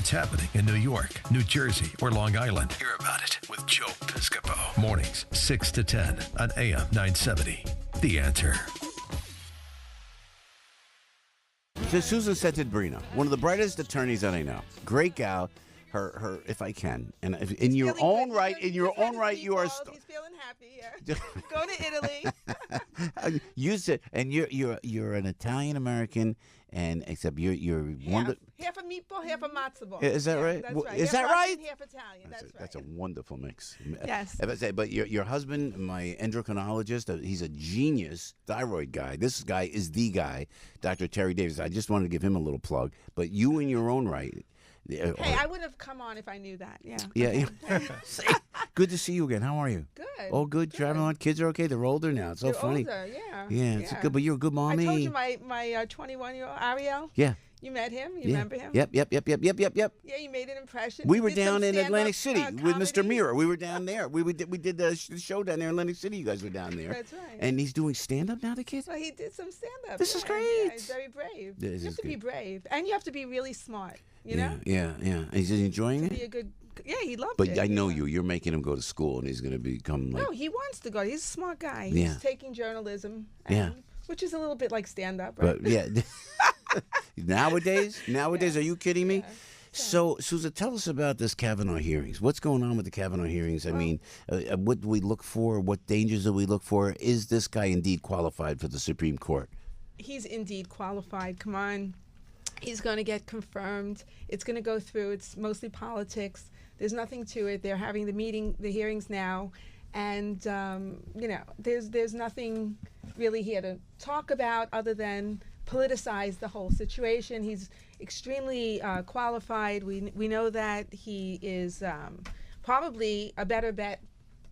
it's happening in New York, New Jersey, or Long Island. Hear about it with Joe Piscopo. Mornings, 6 to 10 on AM 970. The Answer. Susan Settenbrino, one of the brightest attorneys that I know. Great gal. Her, if I can, and if, in your own right, you are. He's feeling happy. Yeah. Go to Italy. You said, and you're an Italian American, and except you're one. Half a meatball, half a matzo ball. Is that right? That's right. Is half that Russian, right? Half Italian. That's right. That's a wonderful mix. Yes. If I say, but your husband, my endocrinologist, he's a genius thyroid guy. This guy is the guy, Dr. Terry Davis. I just wanted to give him a little plug. But you, in your own right. Hey, I would have come on if I knew that. Yeah. Yeah. Good to see you again. How are you? Good. Oh, good. Driving on. Kids are okay. They're older now. It's so funny. Older, yeah. Yeah, it's good. But you're a good mommy. I told you my 21-year-old Ariel. Yeah. You met him? You remember him? Yep. Yeah, you made an impression. We were down in Atlantic City with Mr. comedy. Mirror. We were down there. We did the show down there in Atlantic City. You guys were down there. That's right. And he's doing stand-up now, the kids? Well, he did some stand-up. This is great. Yeah, he's very brave. You have to be brave. And you have to be really smart, you know? Yeah. Is he enjoying Be it? a good... Yeah, he loved But it. I know you're making him go to school, and he's going to become like... No, he wants to go. He's a smart guy. He's Yeah. taking journalism. Yeah. Which is a little bit like stand-up, right? But yeah, nowadays, are you kidding me? Yeah. So, Susan, tell us about this Kavanaugh hearings. What's going on with the Kavanaugh hearings? I mean, what do we look for? What dangers do we look for? Is this guy indeed qualified for the Supreme Court? He's indeed qualified. Come on. He's going to get confirmed. It's going to go through. It's mostly politics. There's nothing to it. They're having the hearings now. And, there's nothing really here to talk about other than politicize the whole situation. He's extremely qualified. We know that he is probably a better bet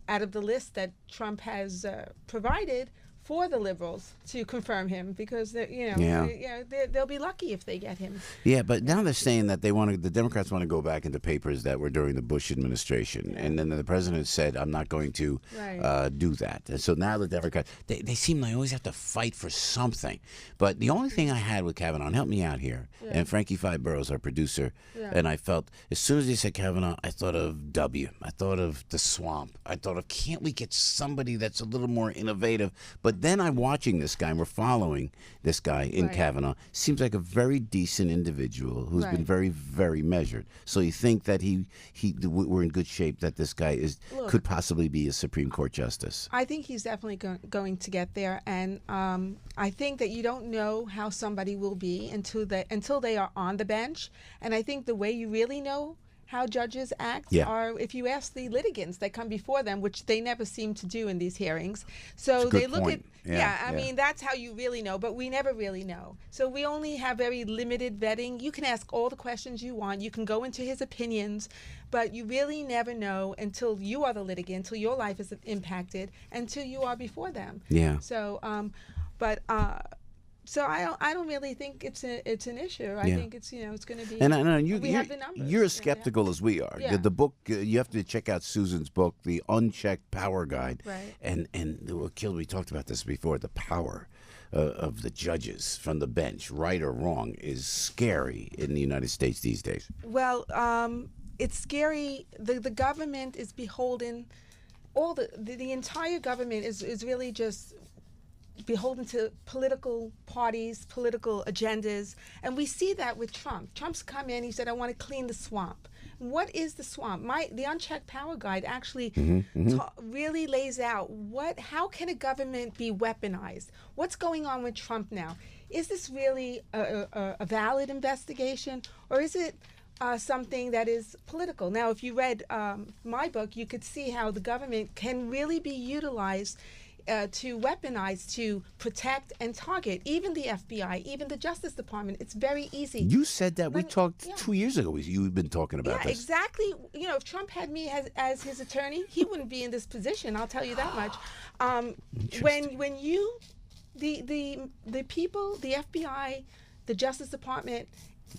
out of the list that Trump has provided for the liberals to confirm him because they'll be lucky if they get him. Yeah, but now they're saying that the Democrats want to go back into papers that were during the Bush administration, and then the president said, "I'm not going to do that." And so now the Democrats they seem like always have to fight for something. But the only thing I had with Kavanaugh, and help me out here, and Frankie Five Burrows, our producer, and I felt as soon as he said Kavanaugh, I thought of W. I thought of the swamp. I thought of, can't we get somebody that's a little more innovative? But then I'm watching this guy, and we're following this guy in Kavanaugh. Seems like a very decent individual who's been very, very measured. So you think that we're in good shape, that this guy could possibly be a Supreme Court justice? I think he's definitely going to get there, and I think that you don't know how somebody will be until they are on the bench. And I think the way you really know how judges act are if you ask the litigants that come before them, which they never seem to do in these hearings. So they look at, I mean, that's how you really know, but we never really know. So we only have very limited vetting. You can ask all the questions you want. You can go into his opinions, but you really never know until you are the litigant, until your life is impacted, until you are before them. Yeah. So, So I don't really think it's an issue. I think it's it's going to be. And I know have the numbers. you're as skeptical as we are. Yeah. The book, you have to check out Susan's book, The Unchecked Power Guide. Right. And we talked about this before. The power of the judges from the bench, right or wrong, is scary in the United States these days. Well, it's scary. The government is beholden. All the entire government is really just beholden to political parties, political agendas. And we see that with Trump. Trump's come in, he said, I want to clean the swamp. What is the swamp? The Unchecked Power Guide actually really lays out how can a government be weaponized? What's going on with Trump now? Is this really a valid investigation, or is it something that is political? Now, if you read my book, you could see how the government can really be utilized to weaponize, to protect and target, even the FBI, even the Justice Department. It's very easy. You said that. We talked 2 years ago. You've been talking about this. Exactly. If Trump had me as his attorney, he wouldn't be in this position. I'll tell you that much. When you, the people, the FBI, the Justice Department,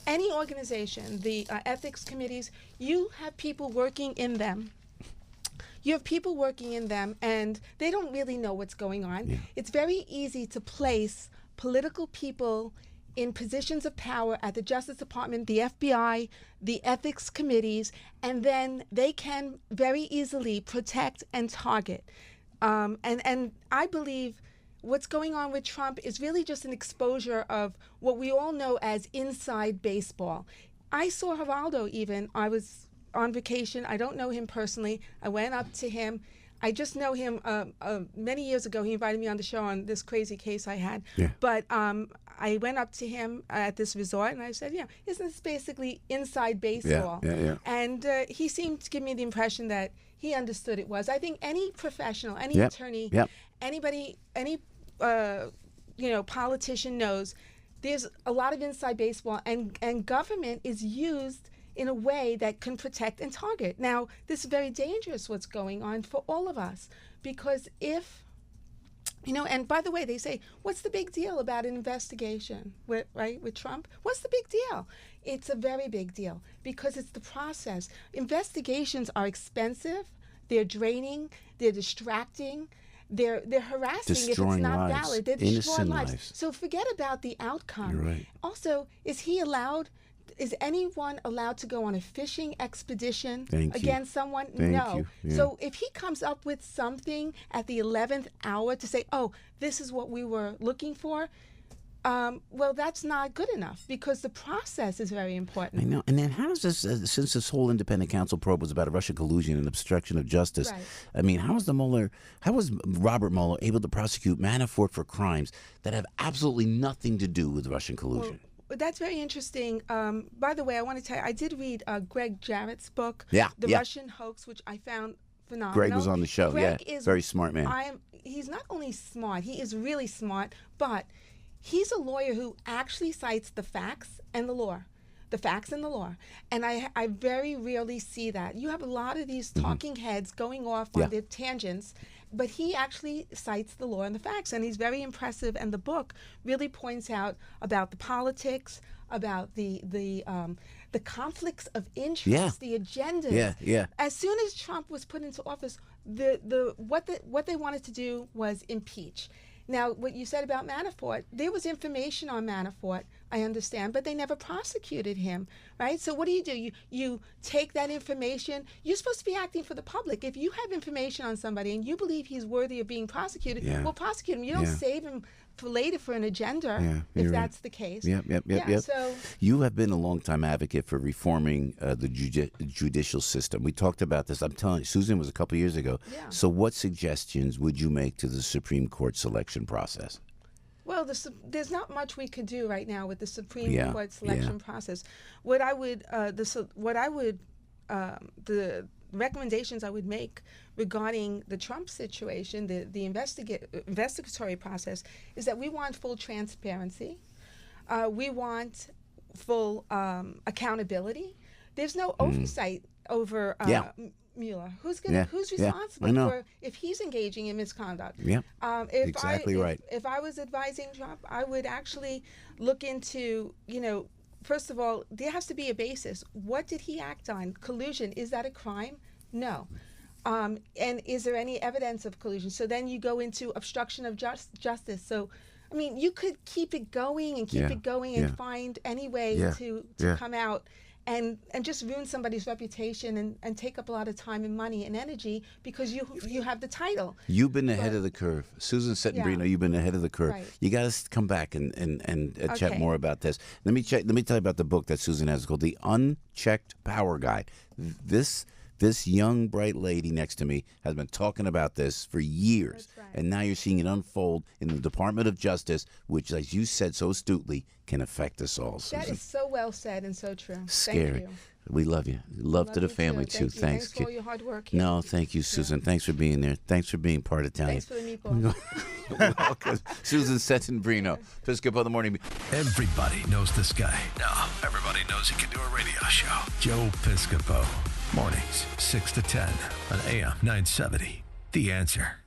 any organization, the ethics committees, you have people working in them. You have people working in them, and they don't really know what's going on. Yeah. It's very easy to place political people in positions of power at the Justice Department, the FBI, the ethics committees, and then they can very easily protect and target. And I believe what's going on with Trump is really just an exposure of what we all know as inside baseball. I saw Geraldo even. I was on vacation. I don't know him personally. I went up to him. I just know him many years ago. He invited me on the show on this crazy case I had. Yeah. But I went up to him at this resort, and I said, isn't this basically inside baseball? Yeah. And he seemed to give me the impression that he understood it was. I think any professional, any attorney, anybody, any politician knows there's a lot of inside baseball, and government is used in a way that can protect and target. Now, this is very dangerous what's going on for all of us, because if, and by the way, they say, what's the big deal about an investigation with Trump? What's the big deal? It's a very big deal, because it's the process. Investigations are expensive, they're draining, they're distracting, they're harassing destroying if it's not lives. valid. They're Innocent destroying lives. So forget about the outcome. You're right. Also, is anyone allowed to go on a fishing expedition Thank against you. someone? Thank No. you. Yeah. So if he comes up with something at the 11th hour to say, oh, this is what we were looking for, well, that's not good enough, because the process is very important. I know. And then how does this, since this whole independent counsel probe was about Russian collusion and obstruction of justice, Right. I mean, how was Robert Mueller able to prosecute Manafort for crimes that have absolutely nothing to do with Russian collusion? Well, that's very interesting. By the way, I want to tell you, I did read Greg Jarrett's book, The Russian Hoax, which I found phenomenal. Greg was on the show. Greg is very smart man. He's not only smart, he is really smart, but he's a lawyer who actually cites the facts and the law. The facts and the law. And I very rarely see that. You have a lot of these talking heads going off on their tangents, but he actually cites the law and the facts, and he's very impressive. And the book really points out about the politics, about the conflicts of interest, the agendas. Yeah. As soon as Trump was put into office, what they wanted to do was impeach. Now, what you said about Manafort, there was information on Manafort, I understand, but they never prosecuted him, right? So what do? You take that information. You're supposed to be acting for the public. If you have information on somebody and you believe he's worthy of being prosecuted, well, prosecute him. You don't save him for later for an agenda, if that's the case. Yep. So you have been a longtime advocate for reforming the judicial system. We talked about this. I'm telling you, Susan, was a couple years ago. Yeah. So what suggestions would you make to the Supreme Court selection process? Well, there's not much we could do right now with the Supreme Court selection process. The recommendations I would make regarding the Trump situation, the investigatory process, is that we want full transparency. We want full accountability. There's no oversight over Mueller. Who's responsible for if he's engaging in misconduct? Exactly right. If I was advising Trump, I would actually look into, first of all, there has to be a basis. What did he act on? Collusion, is that a crime? No. And is there any evidence of collusion? So then you go into obstruction of justice. So, I mean, you could keep it going and find any way to come out and just ruin somebody's reputation and take up a lot of time and money and energy because you have the title. You've been ahead of the curve. Susan Settenbrino, you've been ahead of the curve. Right. You got to come back and chat more about this. Let me tell you about the book that Susan has called The Unchecked Power Guide. This young, bright lady next to me has been talking about this for years. That's right. And now you're seeing it unfold in the Department of Justice, which, as you said so astutely, can affect us all, Susan. That is so well said and so true. Scary. Thank you. We love you. Love to the family, too. Thanks for all your hard work here. No, thank you, Susan. Thanks for being there. Thanks for being part of Italian. Thanks for the meatball. Welcome. Susan Settenbrino, Piscopo in the Morning. Everybody knows this guy. No, everybody knows he can do a radio show. Joe Piscopo. Mornings, 6 to 10 on AM 970. The Answer.